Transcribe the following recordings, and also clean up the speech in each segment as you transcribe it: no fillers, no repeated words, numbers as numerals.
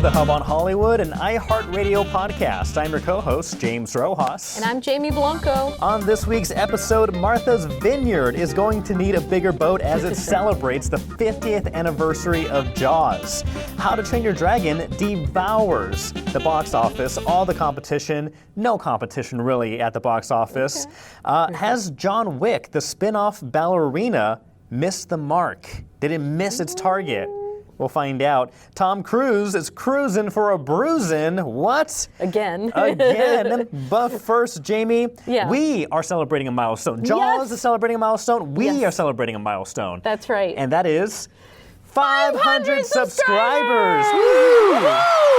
the Hub on Hollywood, an iHeartRadio podcast. I'm your co-host, James Rojas. And I'm Jamie Blanco. On this week's episode, Martha's Vineyard is going to need a bigger boat as it celebrates the 50th anniversary of Jaws. How to Train Your Dragon devours the box office, all the competition, no competition really at the box office. Okay. Has John Wick, the spin-off ballerina, missed the mark? Did it miss its target? We'll find out. Tom Cruise is cruising for a bruising. What? Again. But first, Jamie, we are celebrating a milestone. Jaws is celebrating a milestone. We are celebrating a milestone. That's right. And that is 500 subscribers. Woo!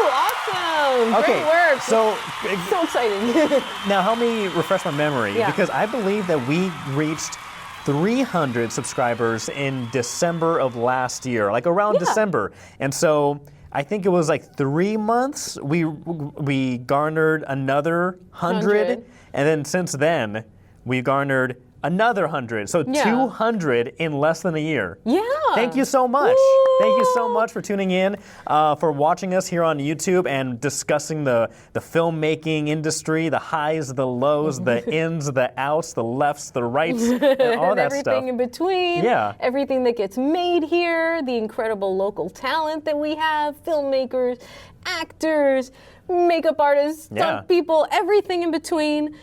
Awesome. Okay, great work. So exciting. Now help me refresh my memory because I believe that we reached 300 subscribers in December of last year, like around December. And so I think it was like 3 months, we garnered another 100. And then since then, we garnered another 100. So 200 in less than a year. Yeah. Thank you so much. Woo! Thank you so much for tuning in, for watching us here on YouTube and discussing the filmmaking industry, the highs, the lows, the ins, the outs, the lefts, the rights, and all that stuff. Everything in between. Yeah. Everything that gets made here, the incredible local talent that we have, filmmakers, actors, makeup artists, stunt people, everything in between.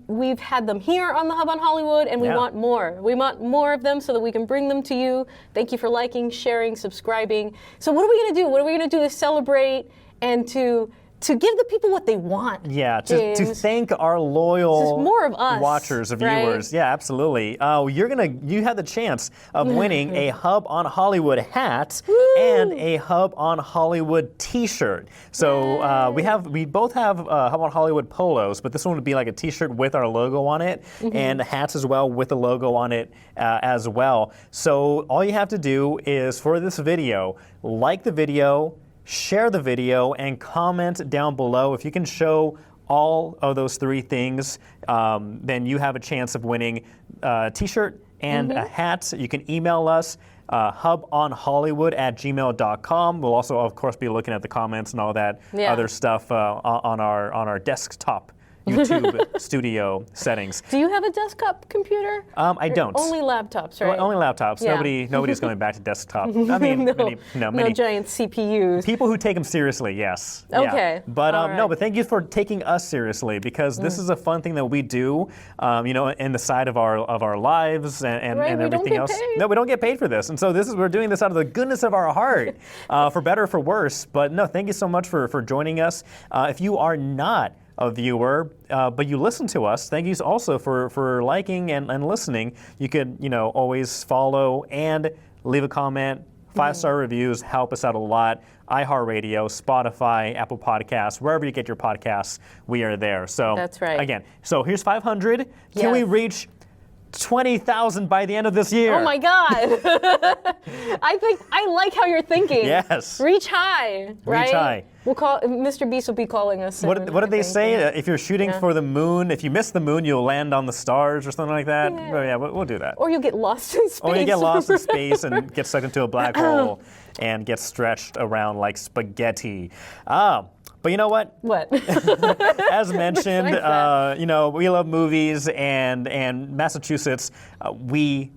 We've had them here on the Hub on Hollywood, and we want more. We want more of them so that we can bring them to you. Thank you for liking, sharing, subscribing. So what are we going to do? What are we going to do to celebrate and to give the people what they want? Yeah, to thank our loyal more of us, watchers, viewers. Right? Yeah, absolutely. You have the chance of winning a Hub on Hollywood hat and a Hub on Hollywood T-shirt. So we both have Hub on Hollywood polos, but this one would be like a T-shirt with our logo on it, and hats as well with the logo on it as well. So all you have to do is for this video, like the video, share the video, and comment down below. If you can show all of those three things, then you have a chance of winning a T-shirt and a hat. You can email us, hubonhollywood@gmail.com. We'll also, of course, be looking at the comments and all that other stuff on our desktop YouTube studio settings. Do you have a desktop computer? I don't. Only laptops, right? Only laptops. Yeah. Nobody's going back to desktop. I mean, no giant CPUs. People who take them seriously, yes. Okay. Yeah. But no, but thank you for taking us seriously because this is a fun thing that we do, in the side of our lives and everything else. No, we don't get paid for this, and so we're doing this out of the goodness of our heart, for better or for worse. But no, thank you so much for joining us. If you are not a viewer, but you listen to us, thank you also for liking and listening. You could, always follow and leave a comment. 5-star reviews help us out a lot. iHeartRadio, Spotify, Apple Podcasts, wherever you get your podcasts, we are there. So that's right. Again, so here's 500. Can we reach 20,000 by the end of this year? Oh my God. I like how you're thinking. Yes. Reach high, right? Reach high. We'll call Mr. Beast will be calling us soon. What did they say? If you're shooting for the moon, if you miss the moon, you'll land on the stars or something like that. Yeah. We'll do that. Or you'll get lost in space. Or you get lost in space and get sucked into a black hole and get stretched around like spaghetti. But you know what? What? As mentioned, we love movies, and Massachusetts, we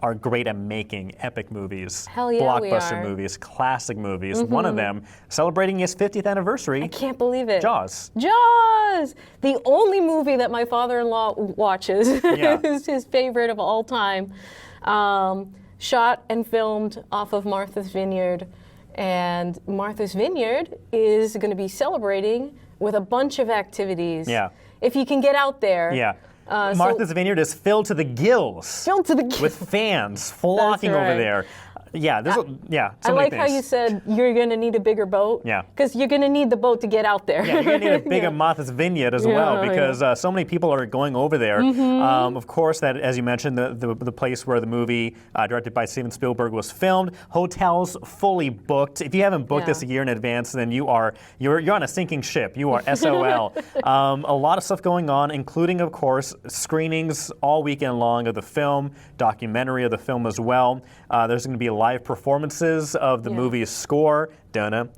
are great at making epic movies. Hell yeah, blockbuster movies, classic movies. One of them celebrating its 50th anniversary. I can't believe it. Jaws. Jaws! The only movie that my father-in-law watches. Is his favorite of all time. Shot and filmed off of Martha's Vineyard. And Martha's Vineyard is going to be celebrating with a bunch of activities. Yeah. If you can get out there. Yeah. Martha's Vineyard is filled to the gills. Filled to the gills. With fans flocking over there. Yeah, I like how you said you're going to need a bigger boat. Yeah. Because you're going to need the boat to get out there. Yeah, you're going to need a bigger Martha's Vineyard as well because so many people are going over there. Of course, that, as you mentioned, the place where the movie directed by Steven Spielberg was filmed, hotels fully booked. If you haven't booked this a year in advance, then you're on a sinking ship. You are SOL. A lot of stuff going on, including, of course, screenings all weekend long of the film, documentary of the film as well. There's going to be live performances of the movie's score. Donna,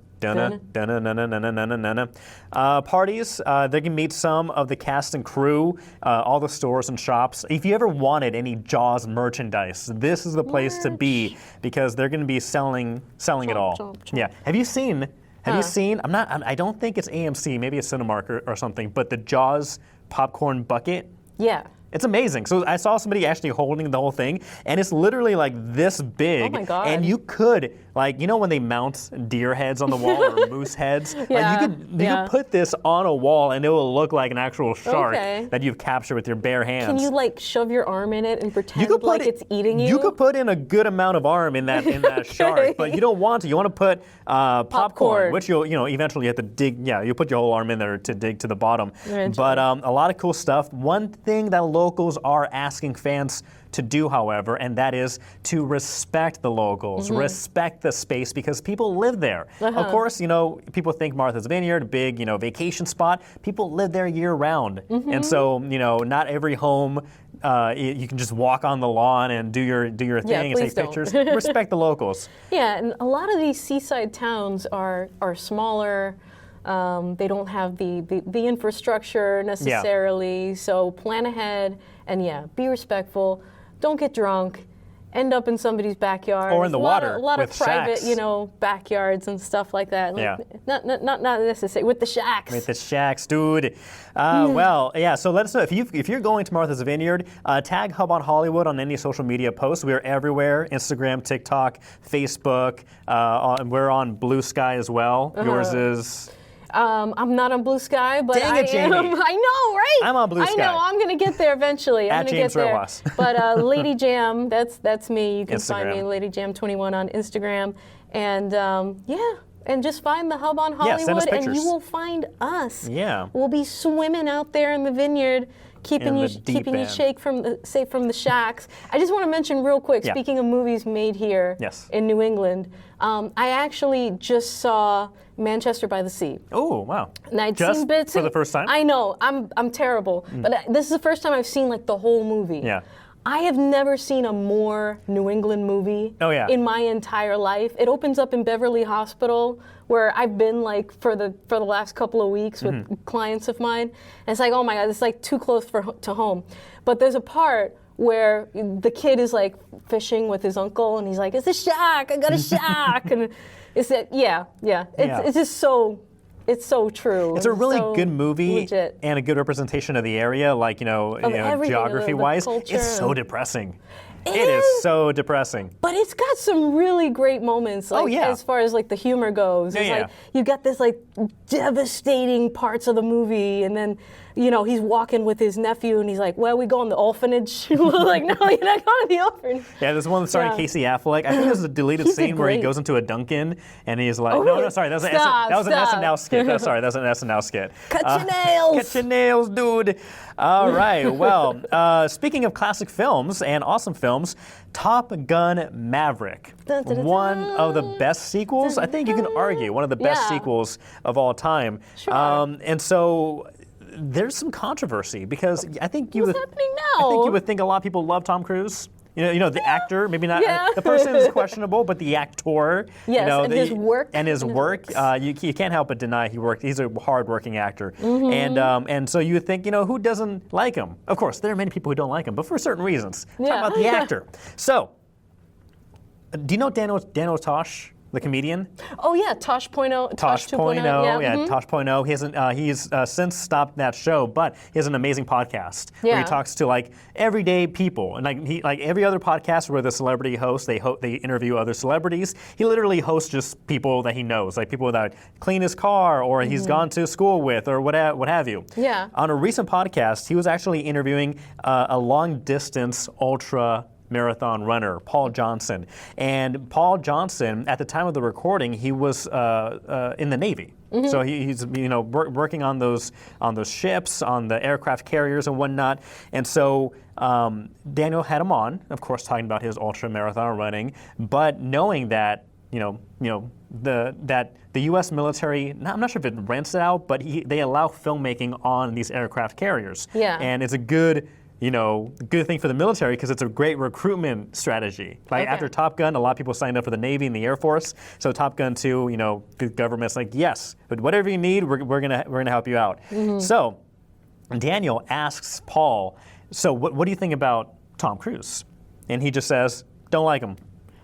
Parties, they can meet some of the cast and crew, all the stores and shops. If you ever wanted any Jaws merchandise, this is the place to be because they're going to be selling it all. Chomp. Yeah. Have you seen? I don't think it's AMC, maybe it's Cinemark or something, but the Jaws popcorn bucket. Yeah. It's amazing. So I saw somebody actually holding the whole thing, and it's literally like this big. Oh my God. And you could, like, you know when they mount deer heads on the wall or moose heads? Yeah. Like you could put this on a wall and it will look like an actual shark Okay. that you've captured with your bare hands. Can you like shove your arm in it and pretend You could put like it's eating you? You could put in a good amount of arm in that shark, but you don't want to. You want to put popcorn, which you'll eventually have to dig. Yeah, you put your whole arm in there to dig to the bottom. But a lot of cool stuff. One thing that locals are asking fans to do, however, and that is to respect the locals, respect the space because people live there. Of course, people think Martha's Vineyard, a big, vacation spot. People live there year round. And so, not every home you can just walk on the lawn and do your thing and take pictures. Respect the locals. Yeah, and a lot of these seaside towns are smaller. They don't have the infrastructure necessarily. So plan ahead and be respectful. Don't get drunk. End up in somebody's backyard. Or in the water. A lot with of private, shacks. backyards and stuff like that. Yeah. Not necessary. With the shacks. With the shacks, dude. Well, yeah. So let us know if you're going to Martha's Vineyard. Tag Hub on Hollywood on any social media posts. We are everywhere: Instagram, TikTok, Facebook. We're on Blue Sky as well. Yours is. I'm not on Blue Sky, but Dang it, Jamie. I know, right? I'm on Blue Sky. I know. I'm gonna get there eventually. I'm At gonna James get there. Rojas. But Lady Jam, that's me. You can find me, Instagram. Lady Jam 21 on Instagram, and and just find the Hub on Hollywood, send us and pictures. you will find us. Yeah. We'll be swimming out there in the vineyard, keeping In you the deep end. safe from the shacks. I just want to mention real quick. Yeah. Speaking of movies made here Yes. in New England, I actually just saw Manchester by the Sea. Oh, wow. And I'd Just seen bits for the first time? I know, I'm terrible, but this is the first time I've seen like the whole movie. Yeah. I have never seen a more New England movie Oh, yeah. in my entire life. It opens up in Beverly Hospital, where I've been like for the last couple of weeks with clients of mine. And it's like, oh my God, it's like too close to home. But there's a part where the kid is like fishing with his uncle, and he's like, "It's a shack. I got a shack." And it's that, It's just so. It's so true. It's a really so good movie legit. and a good representation of the area, like, everything, geography-wise. the culture. It's so depressing. It It is is. so depressing. But it's got some really great moments, like, yeah. as far as like the humor goes. It's Yeah, like you got this like devastating parts of the movie, and then he's walking with his nephew, and he's like, "Well, we go in the orphanage." We're like, "No, you're not going to the orphanage." Yeah, there's one starring Yeah. Casey Affleck. I think there's a deleted He's scene where he great. goes into a Dunkin' and he's like, Oh, no, really? sorry, that was an Stop, SNL skit. Sorry, that's an SNL skit. Cut your nails. Cut your nails, dude. All right. Well, speaking of classic films and awesome films, Top Gun Maverick, Dun, dun, dun, one dun. of the best sequels. I think you can argue one of the best Yeah. sequels of all time. Sure. And so there's some controversy because I think you What's would. happening I think now? you would think a lot of people love Tom Cruise. The actor, maybe not. Yeah. The person is questionable, but the actor. Yes, and his work. And his work. You can't help but deny he's a hard-working actor. And so you would think, who doesn't like him? Of course, there are many people who don't like him, but for certain reasons. Talk Yeah. about the actor. So, do you know Daniel Tosh, the comedian? Oh yeah, Tosh 2.0. Tosh 2.0, yeah, mhm. Tosh 2.0. He's since stopped that show, but he has an amazing podcast where Yeah. he talks to like everyday people, and like every other podcast where the celebrity hosts, they interview other celebrities. He literally hosts just people that he knows, like people that clean his car or he's gone to school with or what have you. Yeah. On a recent podcast, he was actually interviewing a long distance ultra marathon runner, Paul Johnson. And Paul Johnson, at the time of the recording, he was in the Navy. So he's working on those ships, on the aircraft carriers and whatnot. And so Daniel had him on, of course, talking about his ultra marathon running, but knowing that that the U.S. military, I'm not sure if it rents it out, but they allow filmmaking on these aircraft carriers. Yeah. And it's a good good thing for the military because it's a great recruitment strategy. Like after Top Gun, a lot of people signed up for the Navy and the Air Force. So Top Gun 2, the government's like, yes, but whatever you need, we're gonna help you out. So Daniel asks Paul, so what do you think about Tom Cruise? And he just says, don't like him.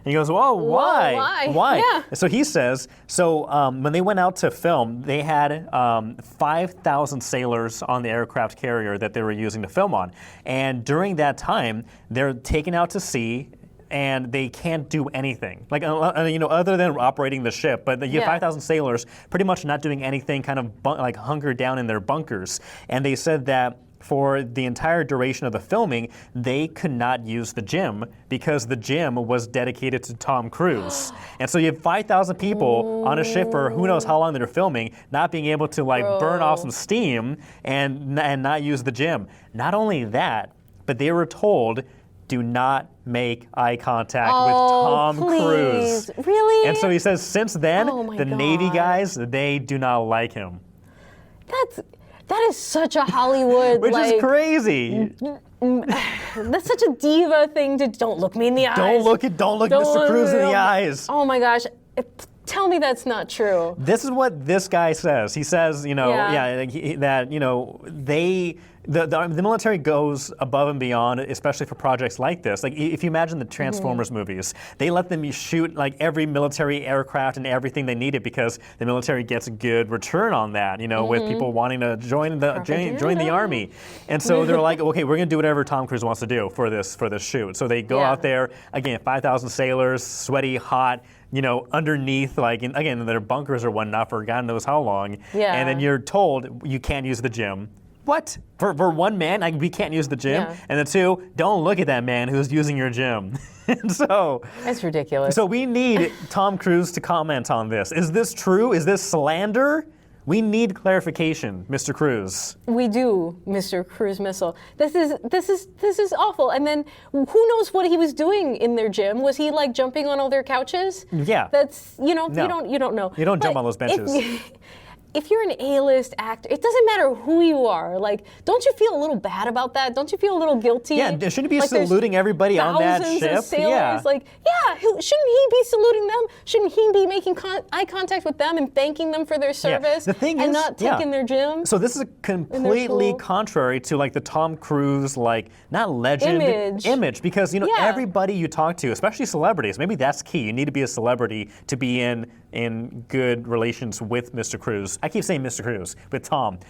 And he goes, well, why? Whoa, why? Yeah. So he says, when they went out to film, they had 5,000 sailors on the aircraft carrier that they were using to film on. And during that time, they're taken out to sea and they can't do anything, like other than operating the ship. But you have 5,000 sailors pretty much not doing anything, kind of like hunkered down in their bunkers. And they said that for the entire duration of the filming, they could not use the gym because the gym was dedicated to Tom Cruise. And so you have 5,000 people on a ship for who knows how long they're filming, not being able to burn off some steam and not use the gym. Not only that, but they were told, do not make eye contact with Tom Cruise. Really? And so he says since then, the Navy guys, they do not like him. That is such a Hollywood, Which is crazy. That's such a diva thing to. Don't look me in the eyes. Don't look Mr. Cruise in the eyes. Oh my gosh. Tell me that's not true. This is what this guy says. He says, the military goes above and beyond, especially for projects like this. Like if you imagine the Transformers movies, they let them shoot like every military aircraft and everything they needed because the military gets a good return on that, with people wanting to join the army. And so they're like, okay, we're gonna do whatever Tom Cruise wants to do for this shoot. So they go out there, again, 5,000 sailors, sweaty, hot, underneath, again, their bunkers or whatnot for God knows how long. Yeah. And then you're told you can't use the gym. What? For one man, we can't use the gym? Yeah. And then two, don't look at that man who's using your gym. And so... That's ridiculous. So we need Tom Cruise to comment on this. Is this true? Is this slander? We need clarification, Mr. Cruise. We do, Mr. Cruise Missile. This is awful. And then who knows what he was doing in their gym? Was he jumping on all their couches? Yeah. That's No. you don't know. You don't jump on those benches. If you're an A-list actor, it doesn't matter who you are. Don't you feel a little bad about that? Don't you feel a little guilty? Yeah, shouldn't he be saluting everybody on that ship? Of sailors. Shouldn't he be saluting them? Shouldn't he be making eye contact with them and thanking them for their service? The thing and is, not taking their gym? So this is completely contrary to the Tom Cruise not legend image because everybody you talk to, especially celebrities, maybe that's key. You need to be a celebrity to be in good relations with Mr. Cruise. I keep saying Mr. Cruise, but Tom.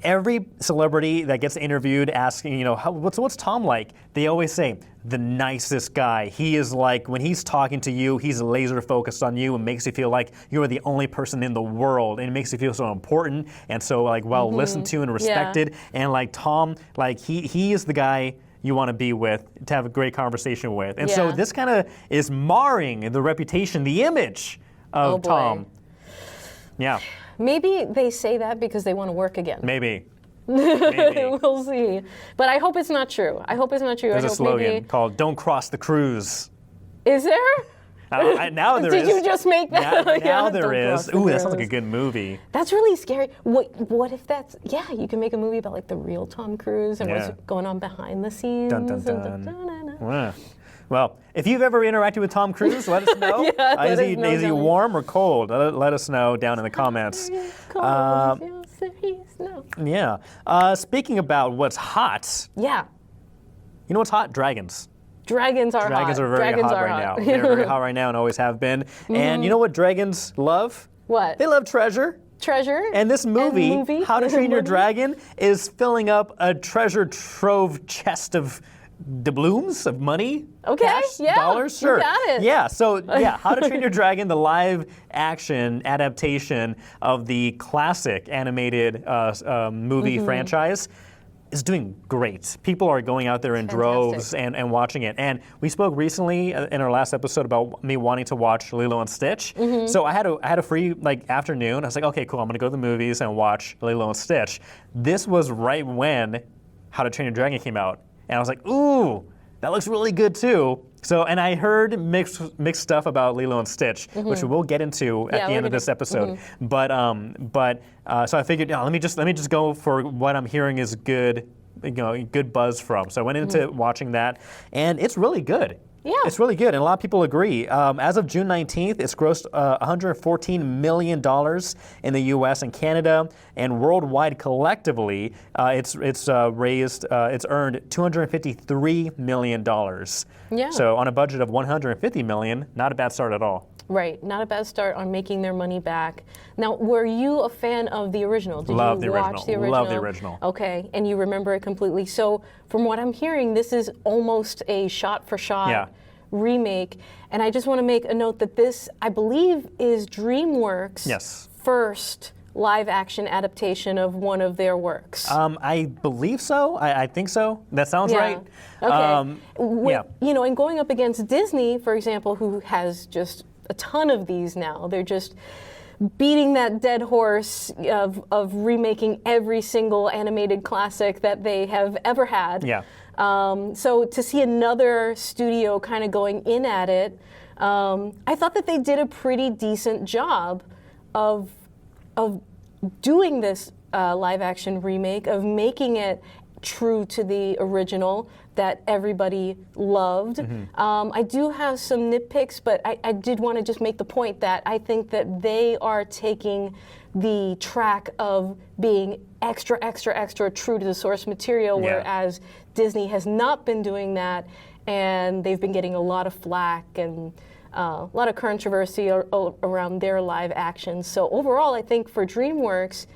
Every celebrity that gets interviewed asking, what's Tom like? They always say, the nicest guy. He is when he's talking to you, he's laser focused on you and makes you feel like you're the only person in the world. And it makes you feel so important and so well listened to and respected. Yeah. And Tom, he is the guy you want to be with, to have a great conversation with. And so this kind of is marring the reputation, the image of Tom. Yeah. Maybe they say that because they want to work again. Maybe. We'll see. But I hope it's not true. There's a slogan called "Don't Cross the Cruise." Is there? Now there is. Did you just make that? Now there is. Ooh, that sounds like a good movie. That's really scary. What if that's... Yeah, you can make a movie about the real Tom Cruise and what's going on behind the scenes. Dun, dun, dun. Well, if you've ever interacted with Tom Cruise, let us know. Is he warm or cold? Let us know down in the comments. Yeah. Speaking about what's hot. Yeah. You know what's hot? Dragons. Dragons are hot. Dragons are very hot right now. They're very hot right now and always have been. And you know what dragons love? What? They love treasure. Treasure. And this movie, How to Train Your Dragon, is filling up a treasure trove chest of doubloons of money. Okay, cash, dollars, sure. You got it. Yeah, so How to Train Your Dragon, the live action adaptation of the classic animated movie franchise, is doing great. People are going out there in droves and watching it. And we spoke recently in our last episode about me wanting to watch Lilo and Stitch. So I had a free afternoon. I was like, okay, cool, I'm gonna go to the movies and watch Lilo and Stitch. This was right when How to Train Your Dragon came out. And I was like, ooh, that looks really good too. So, and I heard mixed stuff about Lilo and Stitch, which we will get into at the end of this episode. But so I figured, let me just go for what I'm hearing is good good buzz from. So I went into watching that, and it's really good. Yeah. It's really good, and a lot of people agree. As of June 19th, it's grossed $114 million in the U.S. and Canada, and worldwide collectively, it's earned $253 million. Yeah. So on a budget of $150 million, not a bad start at all. Right, not a bad start on making their money back. Now, were you a fan of the original? Did Love you the watch original. the original? Love the original. Okay, and you remember it completely. So, from what I'm hearing, this is almost a shot-for-shot remake. And I just want to make a note that this, I believe, is DreamWorks' first live-action adaptation of one of their works. I believe so. I think so. That sounds right. Okay. And going up against Disney, for example, who has just a ton of these now. They're just beating that dead horse of remaking every single animated classic that they have ever had. Yeah. So to see another studio kind of going in at it, I thought that they did a pretty decent job of doing this live action remake, of making it true to the original that everybody loved. I do have some nitpicks, but I did want to just make the point that I think that they are taking the track of being extra true to the source material, whereas Disney has not been doing that, and they've been getting a lot of flack and a lot of controversy around their live actions. So overall, I think for DreamWorks,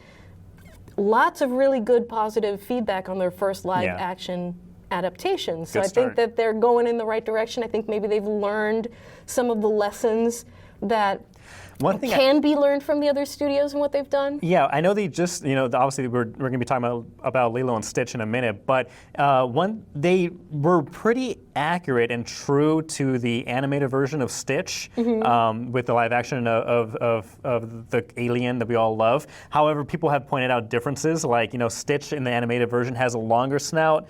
lots of really good positive feedback on their first live action adaptations. So I think that they're going in the right direction. I think maybe they've learned some of the lessons that can be learned from the other studios and what they've done. Yeah, I know they just, obviously we're going to be talking about Lilo and Stitch in a minute, but they were pretty accurate and true to the animated version of Stitch with the live action of the alien that we all love. However, people have pointed out differences, like, Stitch in the animated version has a longer snout.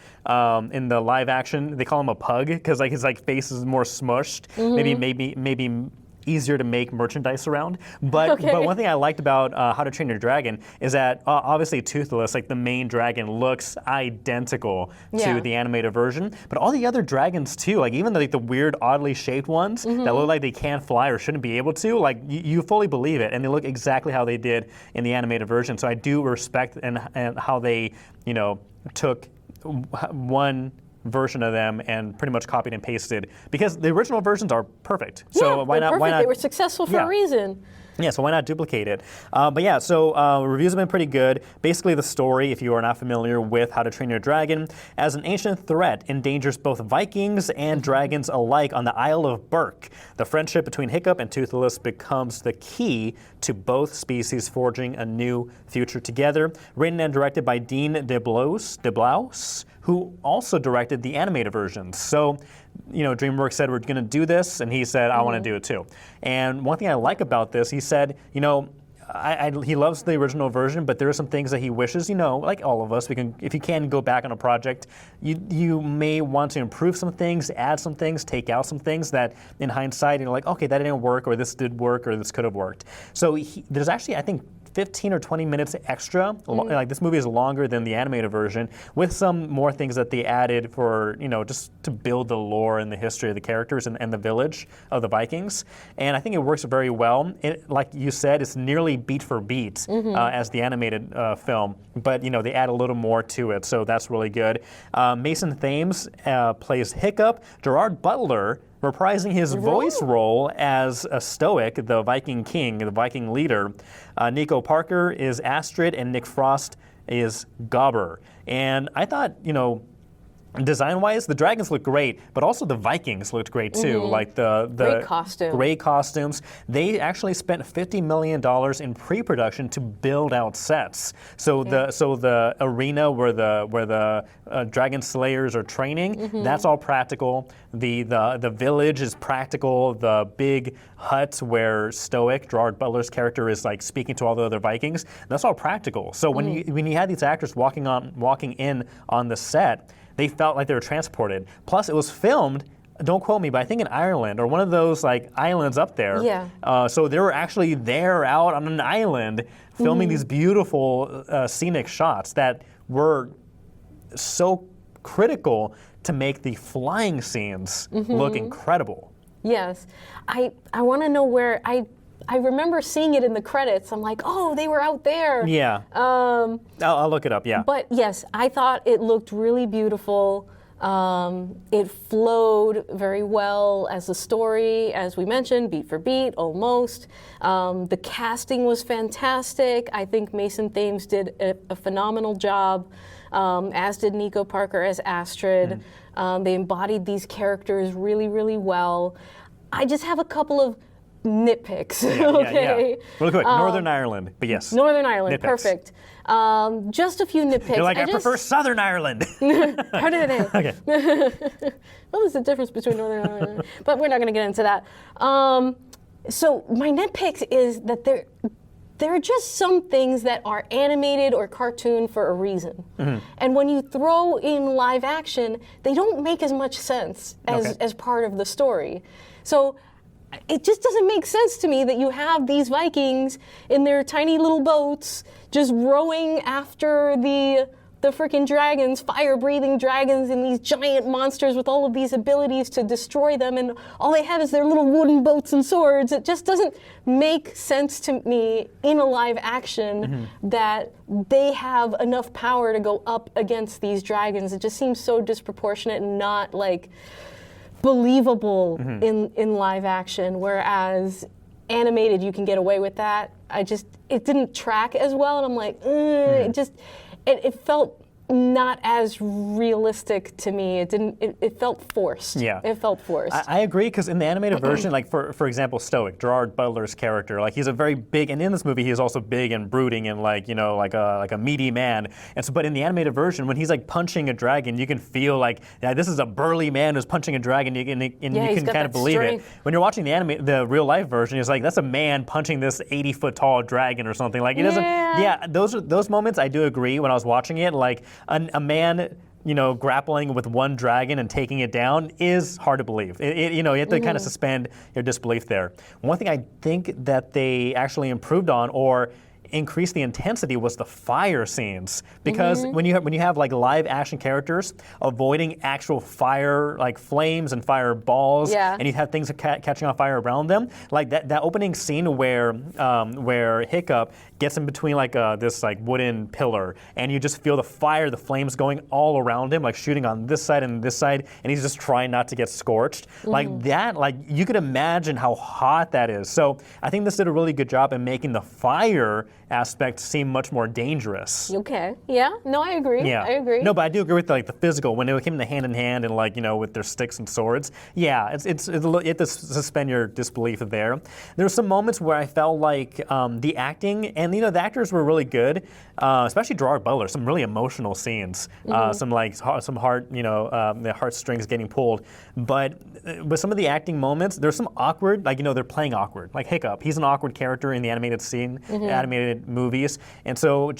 In the live action, they call him a pug because his face is more smushed. Maybe easier to make merchandise around. But one thing I liked about How to Train Your Dragon is that obviously Toothless, the main dragon, looks identical to the animated version. But all the other dragons too, even the weird, oddly shaped ones that look like they can't fly or shouldn't be able to, you fully believe it, and they look exactly how they did in the animated version. So I do respect and how they, took one version of them and pretty much copied and pasted, because the original versions are perfect. So why not? They were successful for a reason. Yeah, so why not duplicate it? Reviews have been pretty good. Basically, the story, if you are not familiar with How to Train Your Dragon, as an ancient threat endangers both Vikings and dragons alike on the Isle of Berk. The friendship between Hiccup and Toothless becomes the key to both species forging a new future together. Written and directed by Dean DeBlois, who also directed the animated versions. So, DreamWorks said, we're going to do this, and he said, I want to do it too. And one thing I like about this, he said, he loves the original version, but there are some things that he wishes, like all of us, if you can go back on a project, you may want to improve some things, add some things, take out some things that in hindsight, okay, that didn't work, or this did work, or this could have worked. So there's actually, I think, 15 or 20 minutes extra. This movie is longer than the animated version, with some more things that they added for, just to build the lore and the history of the characters and the village of the Vikings. And I think it works very well. Like you said, it's nearly beat for beat as the animated film, but they add a little more to it, so that's really good. Mason Thames plays Hiccup. Gerard Butler reprising his voice role as a Stoic, the Viking king, the Viking leader. Nico Parker is Astrid, and Nick Frost is Gobber. And I thought, design-wise, the dragons look great, but also the Vikings looked great too. The great costumes. They actually spent $50 million in pre-production to build out sets. So the arena where the dragon slayers are training, that's all practical. The village is practical. The big hut where Stoic, Gerard Butler's character, is speaking to all the other Vikings, that's all practical. So when you had these actors walking in on the set, they felt like they were transported. Plus, it was filmed, don't quote me, but I think in Ireland, or one of those islands up there. Yeah. So they were actually there out on an island filming these beautiful scenic shots that were so critical to make the flying scenes look incredible. Yes. I want to know where I remember seeing it in the credits. I'm like, oh, they were out there. Yeah. I'll look it up, yeah. But yes, I thought it looked really beautiful. It flowed very well as a story, as we mentioned, beat for beat, almost. The casting was fantastic. I think Mason Thames did a phenomenal job, as did Nico Parker as Astrid. They embodied these characters really, really well. I just have a couple of nitpicks. Okay. Real quick, Northern Ireland, but yes. Northern Ireland, Nitpicks. perfect. Just a few nitpicks. You're like, I prefer Southern Ireland. Okay. Well, there's a difference between Northern Ireland, but we're not going to get into that. So my nitpicks is that there are just some things that are animated or cartoon for a reason. And when you throw in live action, they don't make as much sense as part of the story. So it just doesn't make sense to me that you have these Vikings in their tiny little boats just rowing after the freaking dragons, fire-breathing dragons, and these giant monsters with all of these abilities to destroy them, and all they have is their little wooden boats and swords. It just doesn't make sense to me in a live action that they have enough power to go up against these dragons. It just seems so disproportionate and not like believable in live action, whereas animated you can get away with that. It didn't track as well, and I'm like, it felt not as realistic to me. It felt forced. Yeah. It felt forced. I agree, because in the animated version, like for example, Stoic, Gerard Butler's character, like he's a very big, and in this movie he is also big and brooding and like a meaty man. And so, but in the animated version, when he's like punching a dragon, you can feel like this is a burly man who's punching a dragon, and you can kind of believe it. When you're watching the real life version, it's like that's a man punching this 80-foot tall dragon or something. Like it doesn't. Yeah, those moments I do agree when I was watching it, like a man, grappling with one dragon and taking it down is hard to believe. You have to kind of suspend your disbelief there. One thing I think that they actually improved on or increased the intensity was the fire scenes, because when you have like live action characters avoiding actual fire, like flames and fireballs, and you have things catching on fire around them, like that opening scene where Hiccup gets in between like this like wooden pillar, and you just feel the fire, the flames going all around him, like shooting on this side and this side, and he's just trying not to get scorched. Like that, like you could imagine how hot that is. So I think this did a really good job in making the fire aspect seem much more dangerous. Okay. Yeah. No, I agree. Yeah. I agree. No, but I do agree with like the physical when it came to hand in hand and like with their sticks and swords. Yeah, you have to suspend your disbelief there. There were some moments where I felt like the acting and the actors were really good, especially Gerard Butler. Some really emotional scenes. Some heart the heartstrings getting pulled. But with some of the acting moments, there's some awkward, like they're playing awkward. Like Hiccup, he's an awkward character in the animated scene, animated movies, and so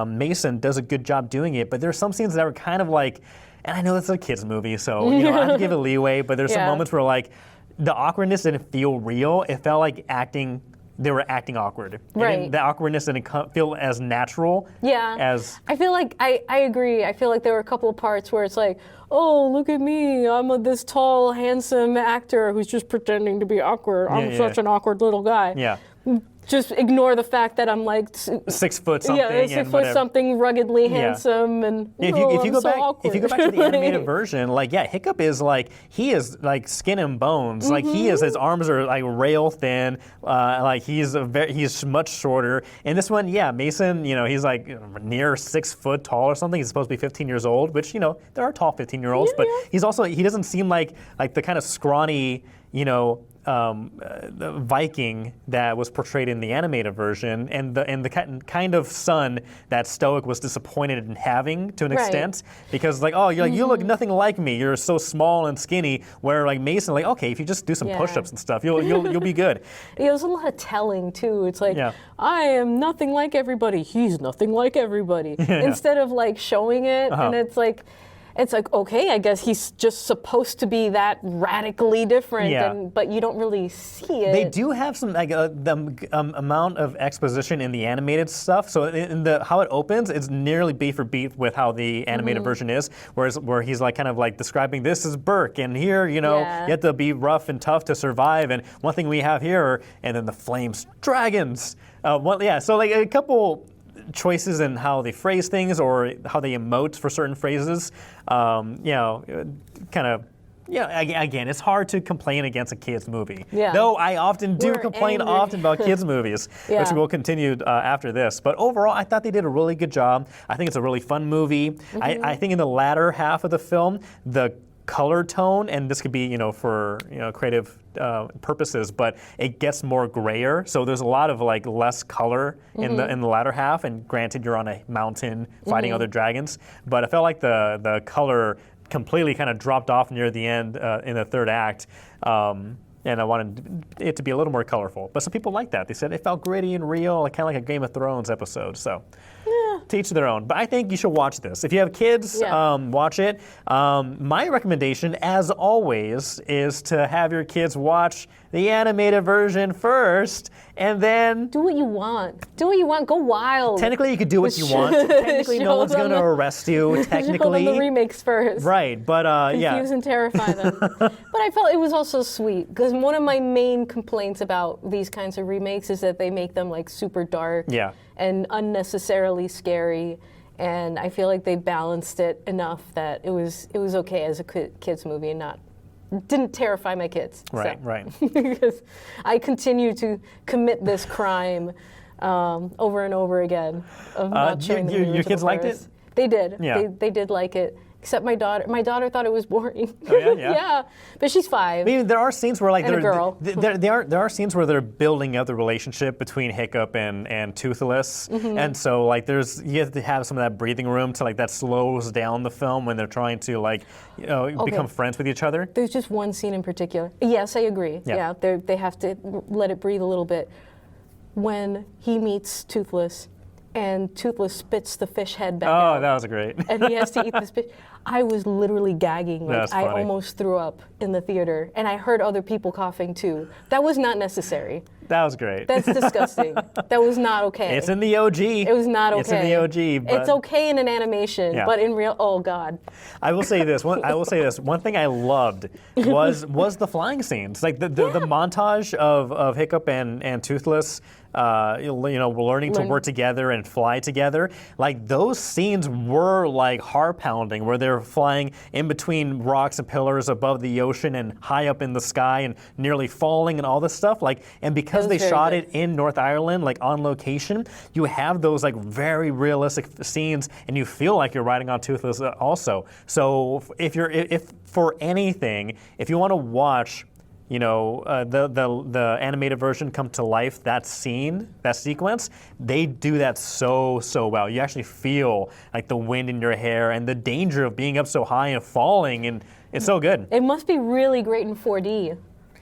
Mason does a good job doing it. But there's some scenes that were kind of like, and I know it's a kids movie, so I have to give it leeway. But there's some moments where like the awkwardness didn't feel real. It felt like they were acting awkward. Right. The awkwardness didn't feel as natural. As I feel like I agree. I feel like there were a couple of parts where it's like, oh, look at me. I'm this tall, handsome actor who's just pretending to be awkward. I'm such an awkward little guy. Yeah. Just ignore the fact that I'm like 6 foot something. Yeah, 6 foot something, ruggedly handsome, and if you go back, awkward. if you go back to the animated version, like Hiccup is like he is like skin and bones. Like his arms are like rail thin. Like he's much shorter. And this one, Mason, he's like near 6 foot tall or something. He's supposed to be 15 years old, which there are tall 15-year-olds, but he doesn't seem like the kind of scrawny, the Viking that was portrayed in the animated version, and the kind of son that Stoic was disappointed in having to an extent, because like, oh, you look nothing like me. You're so small and skinny. Where like Mason, like, okay, if you just do some push-ups and stuff, you'll be good. There's a lot of telling too. It's like, I am nothing like everybody. He's nothing like everybody. Instead of like showing it, and it's like, it's like, okay, I guess he's just supposed to be that radically different, Yeah. but you don't really see it. They do have some like the amount of exposition in the animated stuff. So in the how it opens, it's nearly beat for beat with how the animated version is. Where he's like kind of like describing this is Burke, and here you have to be rough and tough to survive. And one thing we have here, and then the flames, dragons. So like a couple choices in how they phrase things or how they emote for certain phrases, again, it's hard to complain against a kids movie. Yeah. Though I often do complain angry. often about kids movies, which we'll continue after this. But overall, I thought they did a really good job. I think it's a really fun movie. I think in the latter half of the film, the color tone, and this could be for creative purposes, but it gets more grayer. So there's a lot of like less color in the latter half. And granted, you're on a mountain fighting other dragons, but I felt like the color completely kind of dropped off near the end in the third act. And I wanted it to be a little more colorful. But some people like that. They said it felt gritty and real, kind of like a Game of Thrones episode. So to each their own. But I think you should watch this. If you have kids, watch it. My recommendation, as always, is to have your kids watch the animated version first, and then do what you want. Do what you want. Go wild. Technically, you could do what you want. Technically, no one's going to arrest you. Technically, show them the remakes first. Right, but confuse and terrify them. But I felt it was also sweet because one of my main complaints about these kinds of remakes is that they make them like super dark and unnecessarily scary. And I feel like they balanced it enough that it was okay as a kids movie and didn't terrify my kids. Right. Because I continue to commit this crime over and over again of not showing them the your kids original liked first. it? They did. Yeah. They did like it. Except my daughter. My daughter thought it was boring. Oh, yeah? Yeah. But she's 5. I mean, there are scenes where like And a girl. there are scenes where they're building up the relationship between Hiccup and Toothless, and so like you have to have some of that breathing room to like that slows down the film when they're trying to like become friends with each other. There's just one scene in particular. Yes, I agree. Yeah, they have to let it breathe a little bit. When he meets Toothless, and Toothless spits the fish head back out. Oh, that was great. And he has to eat this fish. I was literally gagging. Like, That's I funny. almost threw up in the theater. And I heard other people coughing too. That was not necessary. That was great. That's disgusting. That was not okay. It's in the OG. It was not okay. It's in the OG. But it's okay in an animation, but in real, oh God. I will say this. One thing I loved was the flying scenes, like the montage of Hiccup and Toothless. Learning to work together and fly together. Like those scenes were like heart pounding, where they're flying in between rocks and pillars above the ocean and high up in the sky and nearly falling and all this stuff. Like, and because they shot it in North Ireland, like on location, you have those like very realistic scenes, and you feel like you're riding on Toothless also. So if for anything, if you want to watch the animated version come to life, that sequence, they do that so well. You actually feel like the wind in your hair and the danger of being up so high and falling, and it's so good. It must be really great in 4D.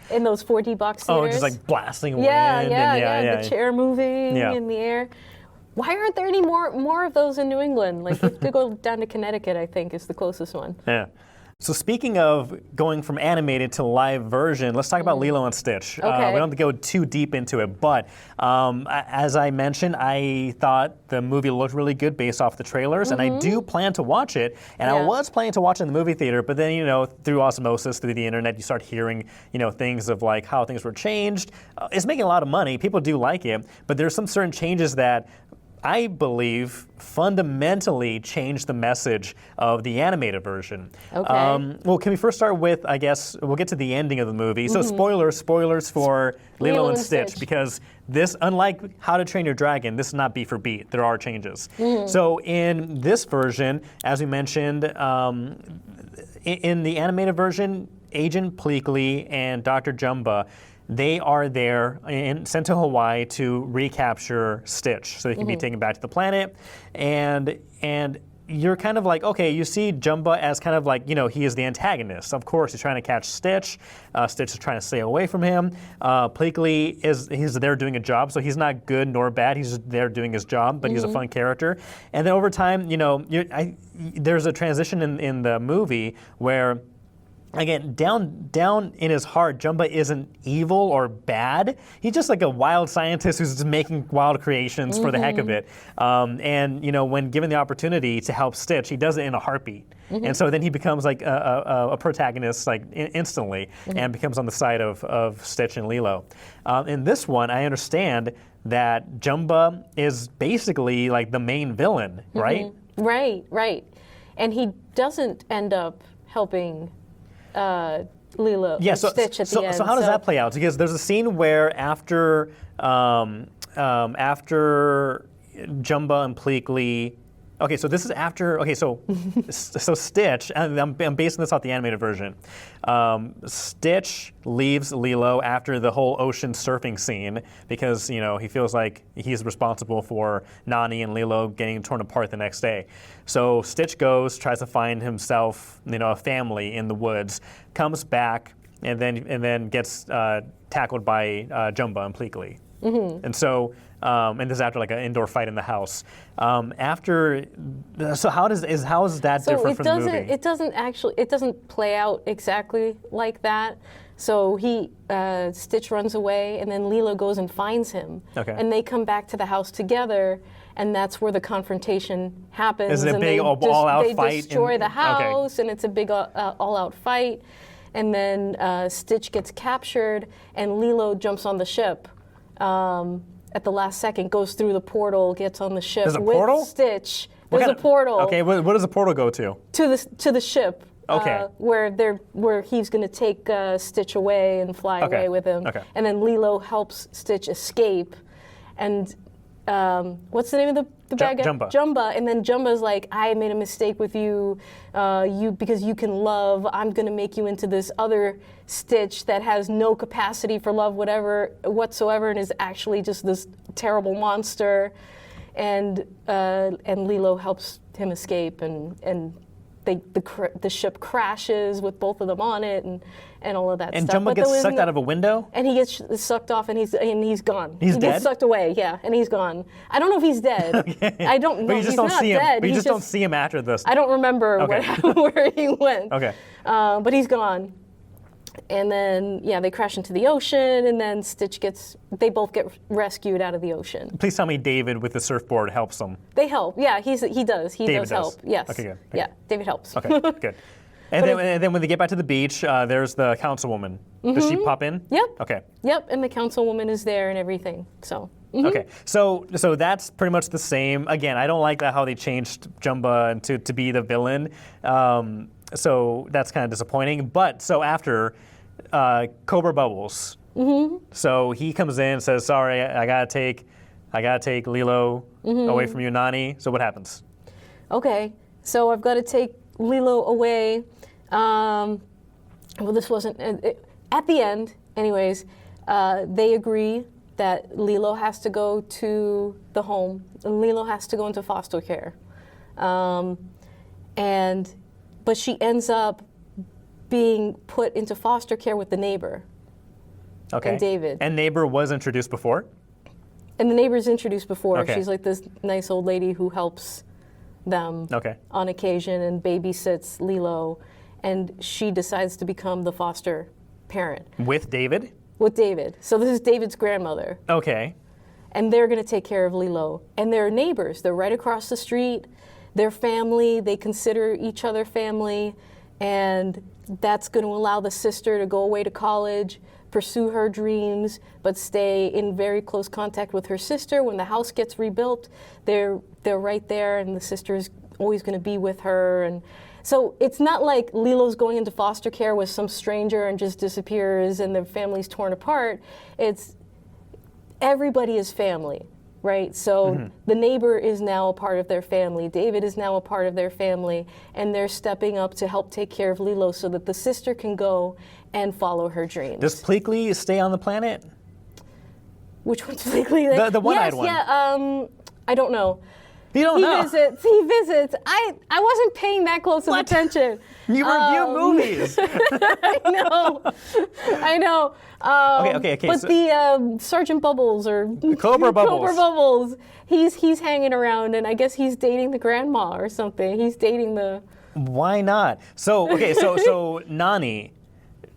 In those 4D box theaters. Oh, just like blasting wind. The chair moving in the air. Why aren't there any more of those in New England? Like, you have to go down to Connecticut, I think, is the closest one. Yeah. So speaking of going from animated to live version, let's talk about Lilo and Stitch. Okay. We don't have to go too deep into it, but as I mentioned, I thought the movie looked really good based off the trailers, and I do plan to watch it. And I was planning to watch it in the movie theater, but then, through osmosis, through the internet, you start hearing, things of like how things were changed. It's making a lot of money. People do like it, but there's some certain changes that I believe fundamentally changed the message of the animated version. Okay. Well, can we first start with, I guess, we'll get to the ending of the movie. So spoilers for Lilo and Stitch, because this, unlike How to Train Your Dragon, this is not beat for beat. There are changes. So in this version, as we mentioned, in the animated version, Agent Pleakley and Dr. Jumba, they are there and sent to Hawaii to recapture Stitch so he can be taken back to the planet. And you're kind of like, okay, you see Jumba as kind of like, he is the antagonist. Of course, he's trying to catch Stitch. Stitch is trying to stay away from him. Pleakley he's there doing a job, so he's not good nor bad. He's just there doing his job, but he's a fun character. And then over time, there's a transition in the movie where, again, down in his heart, Jumba isn't evil or bad. He's just like a wild scientist who's just making wild creations for the heck of it. And when given the opportunity to help Stitch, he does it in a heartbeat. And so then he becomes like a protagonist like instantly, and becomes on the side of Stitch and Lilo. In this one, I understand that Jumba is basically like the main villain, right? Right. And he doesn't end up helping Lilo and Stitch at the end. So how does that play out? Because there's a scene where after Jumba and Pleakley. Okay, so this is after. Okay, so Stitch, and I'm basing this off the animated version. Stitch leaves Lilo after the whole ocean surfing scene because he feels like he's responsible for Nani and Lilo getting torn apart the next day. So Stitch goes, tries to find himself a family in the woods, comes back, and then gets tackled by Jumba and Pleakley. And so. And this is after like an indoor fight in the house. So how is that different from the movie? It doesn't play out exactly like that. So Stitch runs away, and then Lilo goes and finds him. Okay. And they come back to the house together, and that's where the confrontation happens. Is it a big all-out fight? They destroy the house, and it's a big all-out fight. And then Stitch gets captured, and Lilo jumps on the ship. At the last second, goes through the portal, gets on the ship with Stitch. There's a portal. Okay, what does the portal go to? To the ship. Okay. Where he's going to take Stitch away and fly away with him. Okay. And then Lilo helps Stitch escape. And what's the name of the bad guy? Jumba. And then Jumba's like, I made a mistake with you, because you can love. I'm going to make you into this other Stitch that has no capacity for love whatsoever, and is actually just this terrible monster. And Lilo helps him escape, and the ship crashes with both of them on it, and all of that and stuff. And Jumba gets sucked out of a window? And he gets sucked off, and he's gone. He's dead? He gets sucked away, yeah, and he's gone. I don't know if he's dead. Okay. I don't know. But you just don't see him. Dead. But you just don't see him after this. I don't remember where he went. Okay. But he's gone. And then, they crash into the ocean, and then they both get rescued out of the ocean. Please tell me David with the surfboard helps them. They help, yeah, he does. He David does help, yes. Okay, good. Yeah, David helps. Okay, good. And then when they get back to the beach, there's the councilwoman. Does she pop in? Yep. Okay. Yep, and the councilwoman is there and everything, so. Okay, so that's pretty much the same. Again, I don't like how they changed Jumba to be the villain. So that's kind of disappointing. But so after Cobra Bubbles, so he comes in and says, "Sorry, I gotta take Lilo away from you, Nani." So what happens? Okay, so I've got to take Lilo away. Well, this wasn't at the end. Anyways, they agree that Lilo has to go to the home. Lilo has to go into foster care, but she ends up being put into foster care with the neighbor. Okay. And David. And neighbor was introduced before? And the neighbor's introduced before. Okay. She's like this nice old lady who helps them on occasion and babysits Lilo. And she decides to become the foster parent. With David? With David. So this is David's grandmother. Okay. And they're going to take care of Lilo. And they're neighbors. They're right across the street. They're family. They consider each other family. And that's going to allow the sister to go away to college, pursue her dreams, but stay in very close contact with her sister. When the house gets rebuilt, they're right there, and the sister's always going to be with her. And so it's not like Lilo's going into foster care with some stranger and just disappears and the family's torn apart. It's everybody is family, right? So the neighbor is now a part of their family. David is now a part of their family, and they're stepping up to help take care of Lilo so that the sister can go and follow her dreams. Does Pleakley stay on the planet? Which one's Pleakley? The one-eyed one. Yeah, I don't know. You don't know. He visits. I wasn't paying that close of attention. You review movies. I know. Okay. But so the Sergeant Bubbles or Cobra Bubbles. Cobra Bubbles, he's hanging around, and I guess he's dating the grandma or something. He's dating the. Why not? So Nani,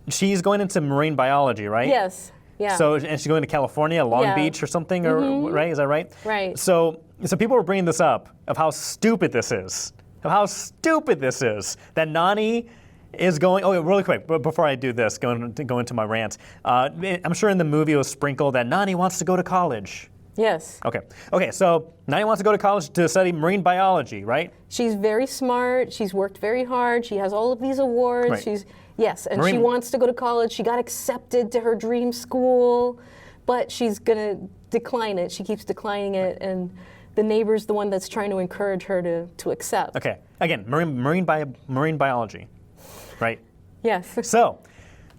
she's going into marine biology, right? Yes. Yeah. So and she's going to California, Long Beach or something, or right? Is that right? Right. So people were bringing this up of how stupid this is. That Nani is going. Oh, really quick, but before I do this, go into my rant. I'm sure in the movie it was sprinkled that Nani wants to go to college. Yes. Okay. So Nani wants to go to college to study marine biology, right? She's very smart. She's worked very hard. She has all of these awards. Right. She wants to go to college. She got accepted to her dream school, but she's gonna decline it. She keeps declining it, and the neighbor's the one that's trying to encourage her to accept. Okay. Again, marine biology, right? Yes. So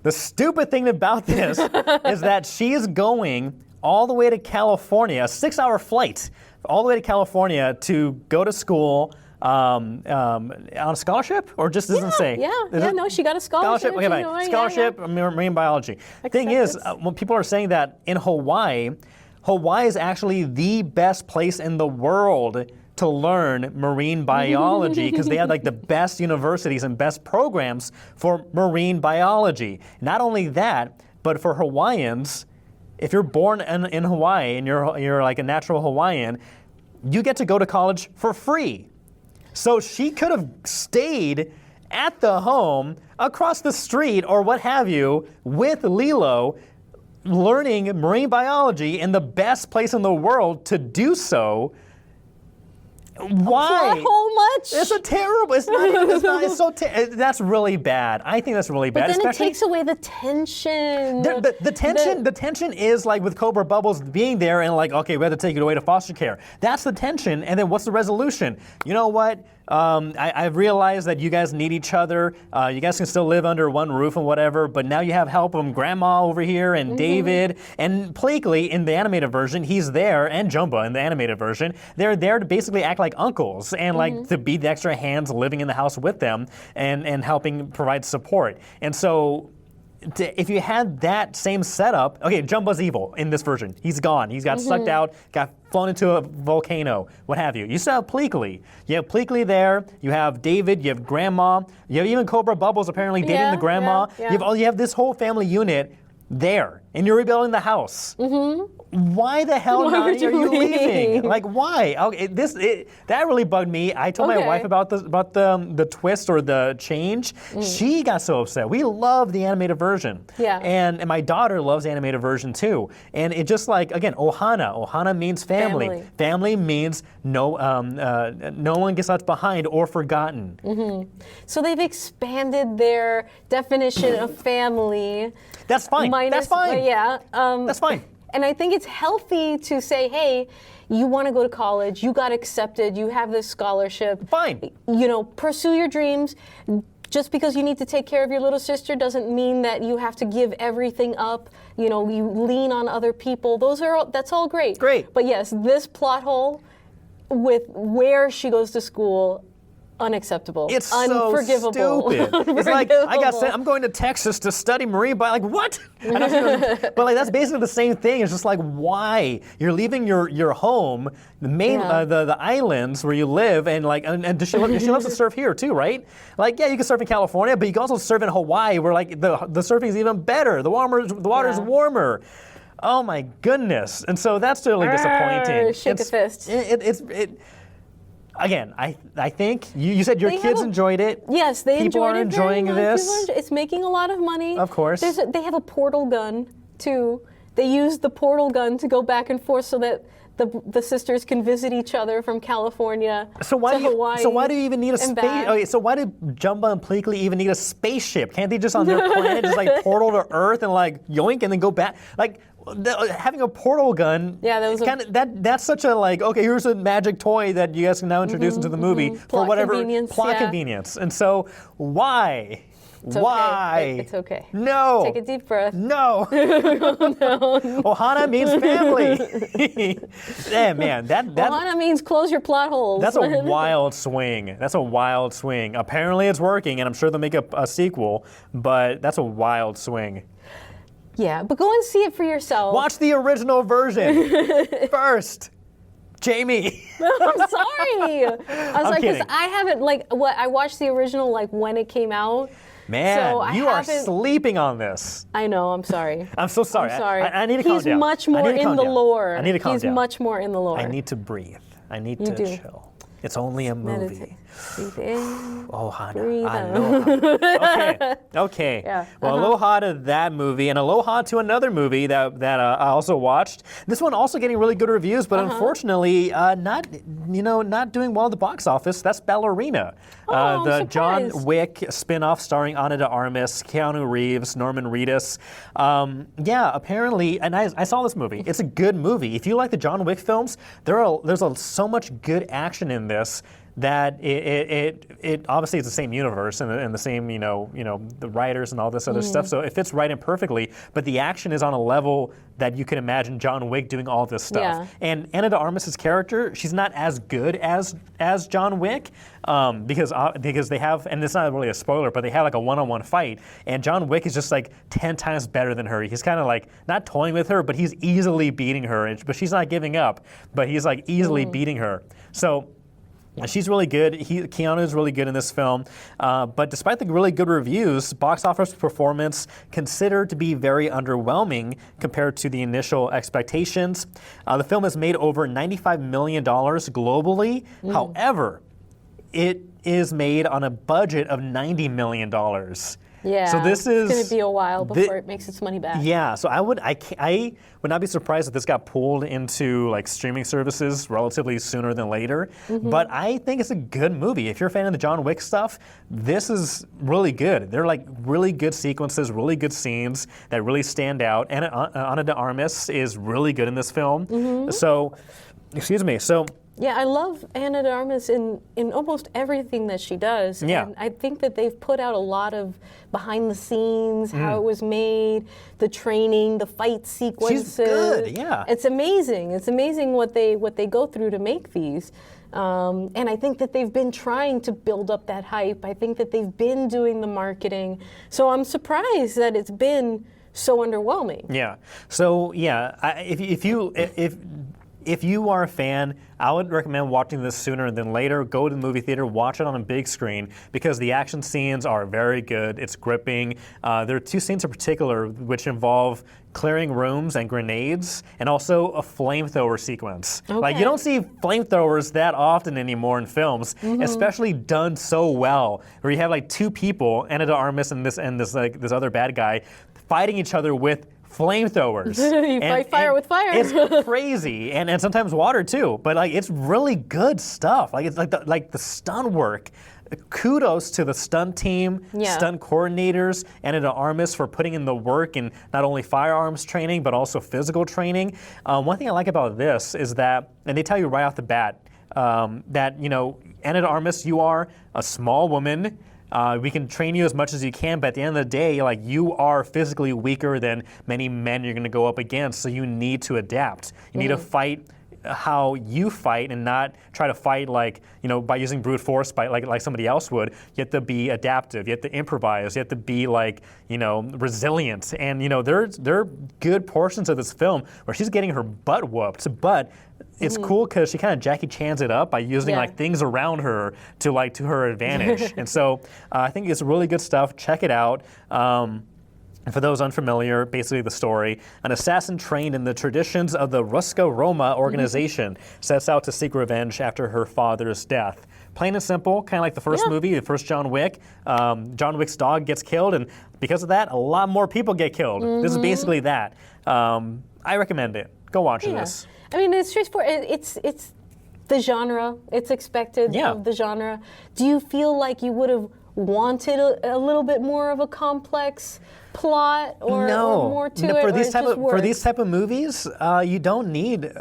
the stupid thing about this is that she's going all the way to California, a 6-hour flight, all the way to California to go to school on a scholarship, or just doesn't say? No, she got a scholarship. Okay, fine. Scholarship, marine biology. Thing is, when people are saying that in Hawaii is actually the best place in the world to learn marine biology because they have like the best universities and best programs for marine biology. Not only that, but for Hawaiians, if you're born in Hawaii and you're like a natural Hawaiian, you get to go to college for free. So she could have stayed at the home across the street or what have you with Lilo, learning marine biology in the best place in the world to do so. Why? Plot hole much? It's a terrible. It's not. It's so. That's really bad. I think that's really bad. But then it takes away the tension. The tension is like with Cobra Bubbles being there and like, okay, we have to take it away to foster care. That's the tension. And then what's the resolution? You know what? I've realized that you guys need each other. You guys can still live under one roof and whatever, but now you have help from Grandma over here and David and Pleakley in the animated version. He's there, and Jumba in the animated version. They're there to basically act like uncles and like to be the extra hands living in the house with them and helping provide support. And so if you had that same setup, okay, Jumba's evil in this version. He's gone. He's got sucked out, got flown into a volcano, what have you. You still have Pleakley. You have Pleakley there. You have David. You have Grandma. You have even Cobra Bubbles apparently dating the grandma. Yeah. You have this whole family unit there, and you're rebuilding the house. Why the hell are you leaving? Like, why? Okay, that really bugged me. I told my wife about the twist or the change. She got so upset. We love the animated version. Yeah. And my daughter loves the animated version too. And it just like, again, Ohana. Ohana means family. Family means no one gets left behind or forgotten. So they've expanded their definition of family. That's fine. That's fine. That's fine. And I think it's healthy to say, hey, you want to go to college, you got accepted, you have this scholarship. Fine. You know, pursue your dreams. Just because you need to take care of your little sister doesn't mean that you have to give everything up. You know, you lean on other people. That's all great. Great. But yes, this plot hole with where she goes to school, unacceptable. It's unforgivable. So stupid. It's like I'm going to Texas to study marine biology. Like what? But like that's basically the same thing. It's just like why you're leaving your home, the main the islands where you live, and like and she loves to surf here too, right? Like you can surf in California, but you can also surf in Hawaii, where like the surfing is even better. The water's warmer. Oh my goodness! And so that's really disappointing. Shake a fist. Again, I think you said your kids enjoyed it. Yes, they People enjoyed are it. enjoying this. It's making a lot of money. Of course. They have a portal gun too. They use the portal gun to go back and forth so that the sisters can visit each other from California to Hawaii. So why do you even need a space? Okay, so why did Jumba and Pleakley even need a spaceship? Can't they just on their planet just like portal to Earth and like yoink and then go back? Like having a portal gun. Yeah, that was that's such a like. Okay, here's a magic toy that you guys can now introduce into the movie for whatever plot convenience. And so why? Why? It's okay. No. Take a deep breath. No. Ohana means family. Yeah, man, that Ohana means close your plot holes. That's a wild swing. That's a wild swing. Apparently it's working, and I'm sure they'll make a sequel, but that's a wild swing. Yeah, but go and see it for yourself. Watch the original version first. Jamie. I'm sorry. I was like, because I haven't, like, I watched the original, like, when it came out. Man, so you are sleeping on this. I know, I'm sorry. I'm so sorry. I'm sorry. I need to calm down. He's much more in the lore. I need to calm down. He's much more in the lore. I need to breathe. I need to chill. It's only a movie. Meditate. Breathe in. Ohana. Breathe Aloha. Okay. Yeah. Well, aloha to that movie, and aloha to another movie that I also watched. This one also getting really good reviews, but unfortunately not doing well at the box office. That's Ballerina, the John Wick spin-off starring Ana de Armas, Keanu Reeves, Norman Reedus. Apparently, and I saw this movie. It's a good movie. If you like the John Wick films, there's so much good action in this that it obviously it's the same universe and the same the writers and all this other stuff, so it fits right in perfectly. But the action is on a level that you can imagine John Wick doing all this stuff. Yeah. And Ana de Armas' character, she's not as good as John Wick because they have, and it's not really a spoiler, but they have like a one-on-one fight, and John Wick is just like 10 times better than her. He's kind of like not toying with her, but he's easily beating her, but she's not giving up. But he's like easily beating her. So. She's really good. Keanu is really good in this film. But despite the really good reviews, box office performance considered to be very underwhelming compared to the initial expectations. The film has made over $95 million globally. However, it is made on a budget of $90 million. Yeah, so this is going to be a while before it makes its money back. Yeah, so I would not be surprised if this got pulled into like streaming services relatively sooner than later. But I think it's a good movie. If you're a fan of the John Wick stuff, this is really good. They're like really good sequences, really good scenes that really stand out. And Ana de Armas is really good in this film. So, excuse me. So. Yeah, I love Ana de Armas in almost everything that she does. Yeah. And I think that they've put out a lot of behind the scenes, how it was made, the training, the fight sequences. She's good, yeah. It's amazing. It's amazing what they go through to make these. And I think that they've been trying to build up that hype. I think that they've been doing the marketing. So I'm surprised that it's been so underwhelming. Yeah. So yeah, if you are a fan, I would recommend watching this sooner than later. Go to the movie theater, watch it on a big screen because the action scenes are very good. It's gripping. There are two scenes in particular which involve clearing rooms and grenades, and also a flamethrower sequence. Okay. Like you don't see flamethrowers that often anymore in films, especially done so well. Where you have like two people, Ana de Armas and this other bad guy, fighting each other with flamethrowers. You fight fire with fire. It's crazy, and sometimes water too. But like it's really good stuff. Like it's like the stunt work. Kudos to the stunt team, stunt coordinators, and Ana de Armas for putting in the work in not only firearms training but also physical training. One thing I like about this is that, and they tell you right off the bat that Ana de Armas, you are a small woman. We can train you as much as you can, but at the end of the day, like you are physically weaker than many men you're going to go up against, so you need to adapt. You need to fight how you fight and not try to fight like, by using brute force like somebody else would. You have to be adaptive, you have to improvise, you have to be like, resilient. And there are good portions of this film where she's getting her butt whooped, but it's cool because she kind of Jackie Chan's it up by using like things around her to her advantage. And so I think it's really good stuff. Check it out. For those unfamiliar, basically the story, an assassin trained in the traditions of the Ruska Roma organization sets out to seek revenge after her father's death. Plain and simple, kind of like the first movie, the first John Wick. John Wick's dog gets killed, and because of that, a lot more people get killed. This is basically that. I recommend it. Go watch this. I mean, it's straightforward. It's the genre. It's expected of the genre. Do you feel like you would have wanted a little bit more of a complex plot or more to it? For or these it type just of for these works? type of movies, you don't need.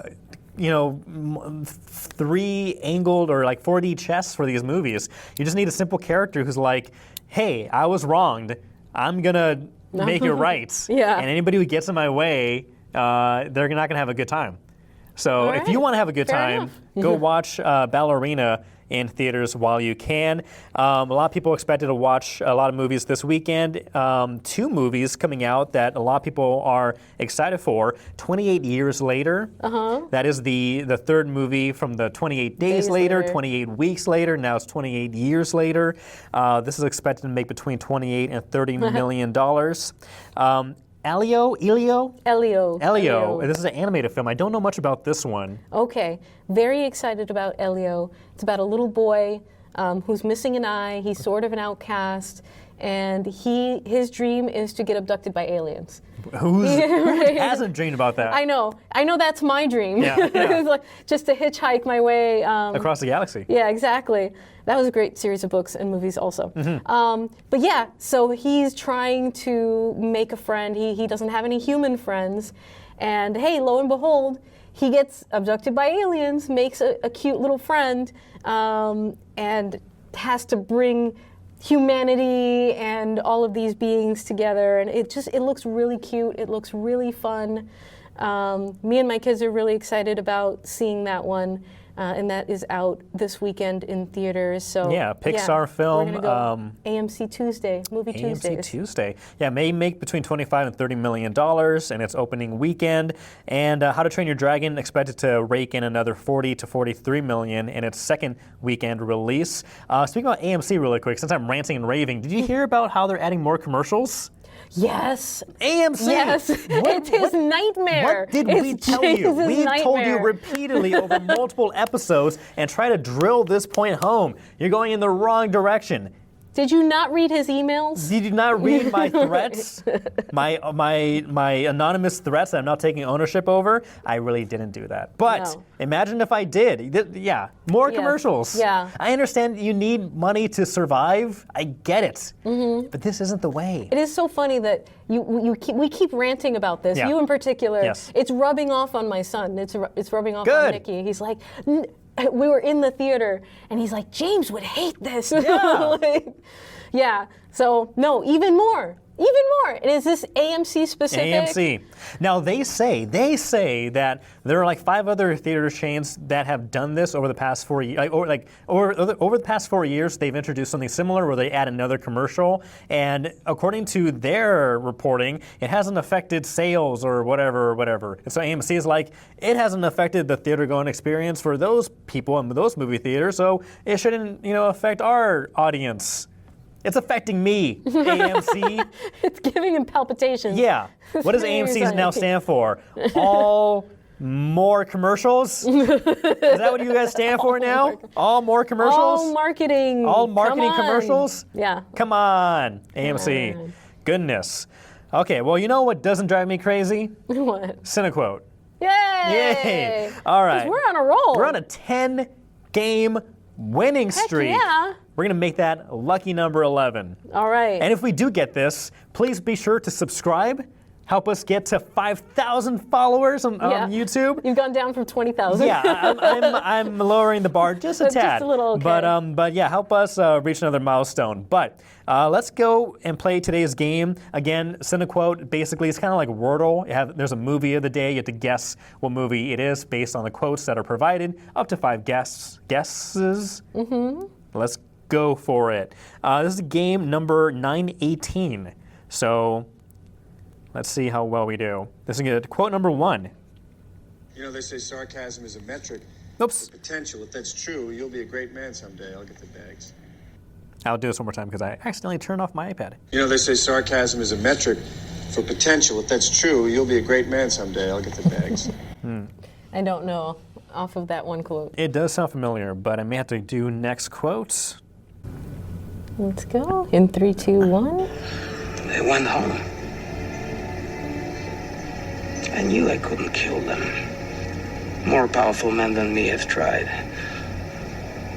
3 angled or like 4D chess for these movies. You just need a simple character who's like, hey, I was wronged. I'm gonna make it right. Yeah. And anybody who gets in my way, they're not gonna have a good time. So if you want to have a good Fair time, enough. go watch Ballerina in theaters while you can. A lot of people expected to watch a lot of movies this weekend. 2 movies coming out that a lot of people are excited for. 28 Years Later. That is the 3rd movie from the 28 Days Later, 28 Weeks Later. Now it's 28 Years Later. This is expected to make between 28 and $30 million. Elio. This is an animated film. I don't know much about this one. Okay, very excited about Elio. It's about a little boy who's missing an eye. He's sort of an outcast, and his dream is to get abducted by aliens. Who hasn't dreamed about that? I know that's my dream. Yeah. It's like just to hitchhike my way across the galaxy. Yeah, exactly. That was a great series of books and movies also. But yeah, so he's trying to make a friend. He doesn't have any human friends. And hey, lo and behold, he gets abducted by aliens, makes a cute little friend, and has to bring humanity and all of these beings together. And it looks really cute. It looks really fun. Me and my kids are really excited about seeing that one. And that is out this weekend in theaters. So Pixar film. We're gonna go AMC Tuesday, movie AMC Tuesday. Yeah, may make between $25 and $30 million in its opening weekend. And How to Train Your Dragon expected to rake in another $40 to $43 million in its second weekend release. Speaking about AMC really quick, since I'm ranting and raving, did you hear about how they're adding more commercials? Yes. AMC. Yes. It's his nightmare. What did we tell you? We told you repeatedly over multiple episodes and try to drill this point home. You're going in the wrong direction. Did you not read his emails? Did you not read my threats? my anonymous threats that I'm not taking ownership over? I really didn't do that. But imagine if I did. More commercials. Yeah. I understand you need money to survive. I get it. But this isn't the way. It is so funny that we keep ranting about this. Yeah. You in particular. Yes. It's rubbing off on my son. It's rubbing off on Nikki. He's like, we were in the theater, and he's like, James would hate this. Yeah. So no, even more. And is this AMC specific? AMC. Now they say that there are like 5 other theater chains that have done this over the past 4 years. Over the past 4 years, they've introduced something similar where they add another commercial. And according to their reporting, it hasn't affected sales or whatever. And so AMC is like, it hasn't affected the theater going experience for those people in those movie theaters, so it shouldn't, affect our audience. It's affecting me, AMC. It's giving him palpitations. Yeah. What does AMC now stand for? All more commercials? Is that what you guys stand for now? All more commercials? All marketing. All marketing commercials? Yeah. Come on, AMC. Goodness. Okay, well, you know what doesn't drive me crazy? What? Cinequote. Yay! All right. 'Cause we're on a roll. We're on a 10-game winning streak. Yeah. We're going to make that lucky number 11. All right. And if we do get this, please be sure to subscribe. Help us get to 5,000 followers on YouTube. You've gone down from 20,000. Yeah, I'm lowering the bar just a tad. Just a little, okay. But yeah, help us reach another milestone. But let's go and play today's game. Again, Cinequote, basically it's kind of like Wordle. There's a movie of the day. You have to guess what movie it is based on the quotes that are provided. Up to 5 guesses. Let's go for it. This is game number 918. So let's see how well we do. This is good. Quote number 1. They say sarcasm is a metric. Oops. For potential. If that's true, you'll be a great man someday. I'll get the bags. I'll do this one more time because I accidentally turned off my iPad. They say sarcasm is a metric. For potential. If that's true, you'll be a great man someday. I'll get the bags. I don't know off of that one quote. It does sound familiar, but I may have to do next quotes. Let's go. In 3, 2, 1. They went home. I knew I couldn't kill them. More powerful men than me have tried.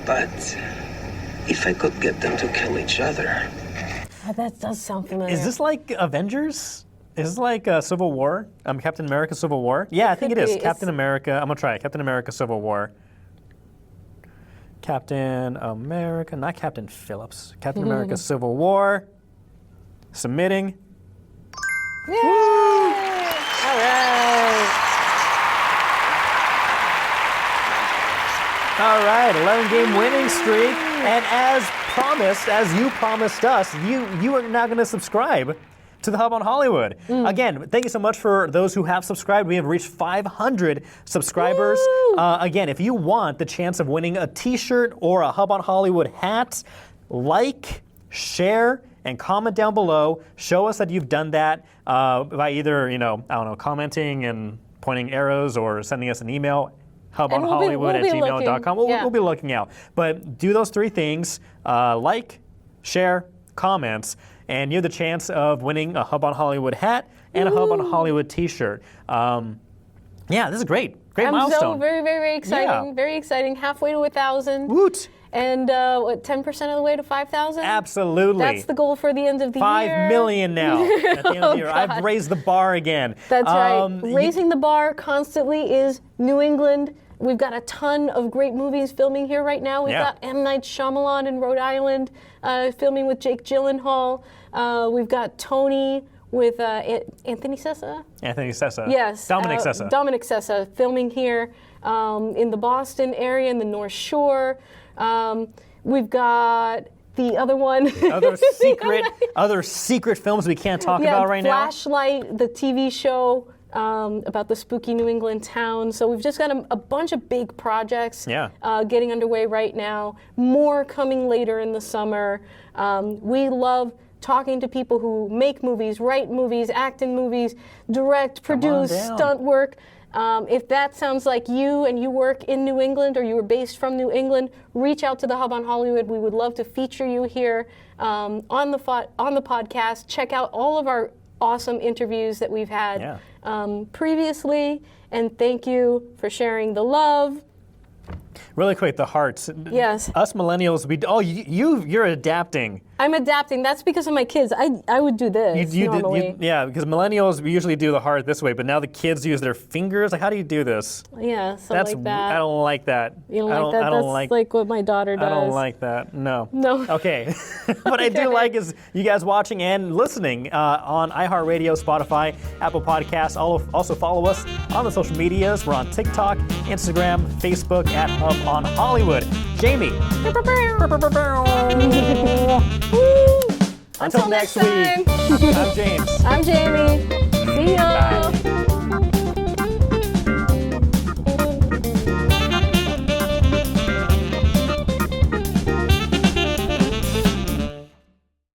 But if I could get them to kill each other. That does sound familiar. Is this like Avengers? Is this like Civil War? Captain America Civil War? Yeah, I think it could is. be. Captain America. I'm gonna try it. Captain America Civil War. Captain America, not Captain Phillips. Captain America Civil War. Submitting. Yay! All right. All right, 11-game winning streak. And as promised, as you promised us, you are now going to subscribe to the Hub on Hollywood. Again, thank you so much for those who have subscribed. We have reached 500 subscribers. Again, if you want the chance of winning a t-shirt or a Hub on Hollywood hat, like, share, and comment down below. Show us that you've done that by either, commenting and pointing arrows or sending us an email, hubonhollywood@gmail.com. We'll be looking out. But do those three things, like, share, comments, and you have the chance of winning a Hub on Hollywood hat and a Hub on Hollywood t-shirt. Yeah, this is great. Great milestone. So very, very, very exciting. Yeah. Very exciting. Halfway to 1,000. Woot! And 10% of the way to 5,000? Absolutely. That's the goal for the end of the year. 5 million now at the end of the year. God. I've raised the bar again. That's right. Raising the bar constantly is New England. We've got a ton of great movies filming here right now. We've got M. Night Shyamalan in Rhode Island filming with Jake Gyllenhaal. We've got Tony with Anthony Sessa. Anthony Sessa. Yes. Dominic Sessa. Dominic Sessa filming here in the Boston area, in the North Shore. We've got the other one. Other secret films we can't talk about right now. Flashlight, the TV show about the spooky New England town. So we've just got a bunch of big projects getting underway right now. More coming later in the summer. We love talking to people who make movies, write movies, act in movies, direct, produce, stunt work. If that sounds like you and you work in New England or you are based from New England, reach out to the Hub on Hollywood. We would love to feature you here on the podcast. Check out all of our awesome interviews that we've had previously. And thank you for sharing the love. Really quick, the hearts. Yes. Us millennials, you're adapting. I'm adapting. That's because of my kids. I would do this normally. Because millennials, we usually do the heart this way, but now the kids use their fingers. Like, how do you do this? Yeah, something like that. I don't like that. You don't like that? That's like what my daughter does. I don't like that. No. No. Okay. What I do like is you guys watching and listening on iHeartRadio, Spotify, Apple Podcasts. Also follow us on the social medias. We're on TikTok, Instagram, Facebook at Hub on Hollywood. Jamie. Until next week. time. I'm James. I'm Jamie.